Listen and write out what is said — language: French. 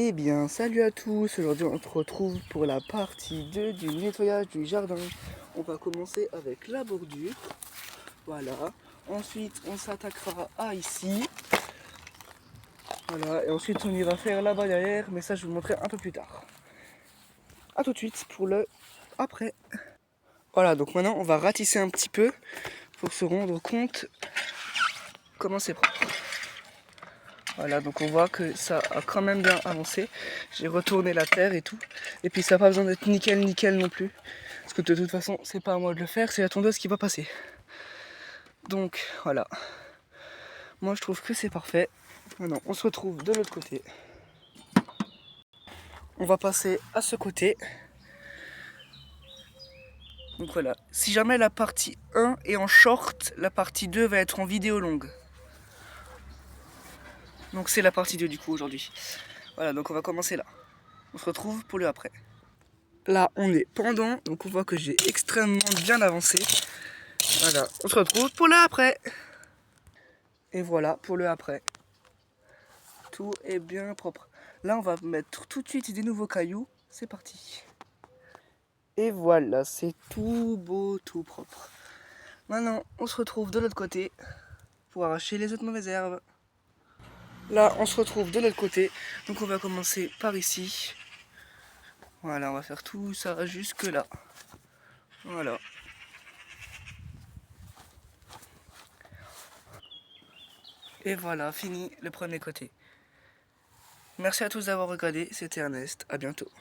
Eh bien, salut à tous, aujourd'hui on se retrouve pour la partie 2 du nettoyage du jardin. On va commencer avec la bordure, voilà. Ensuite on s'attaquera à ici, voilà. Et ensuite on ira faire là-bas derrière, mais ça je vous montrerai un peu plus tard. A tout de suite pour le après. Voilà, donc maintenant on va ratisser un petit peu pour se rendre compte comment c'est propre. Voilà, donc on voit que ça a quand même bien avancé. J'ai retourné la terre et tout. Et puis ça n'a pas besoin d'être nickel non plus. Parce que de toute façon, c'est pas à moi de le faire, c'est la tondeuse qui va passer. Donc voilà. Moi je trouve que c'est parfait. Maintenant, on se retrouve de l'autre côté. On va passer à ce côté. Donc voilà. Si jamais la partie 1 est en short, la partie 2 va être en vidéo longue. Donc c'est la partie 2 du coup aujourd'hui. Voilà, donc on va commencer là. On se retrouve pour le après. Là, on est pendant, donc on voit que j'ai extrêmement bien avancé. Voilà, on se retrouve pour le après. Et voilà, pour le après. Tout est bien propre. Là, on va mettre tout de suite des nouveaux cailloux. C'est parti. Et voilà, c'est tout beau, tout propre. Maintenant, on se retrouve de l'autre côté pour arracher les autres mauvaises herbes. Là, on se retrouve de l'autre côté. Donc, on va commencer par ici. Voilà, on va faire tout ça jusque là. Voilà. Et voilà, fini le premier côté. Merci à tous d'avoir regardé, c'était Ernest, à bientôt.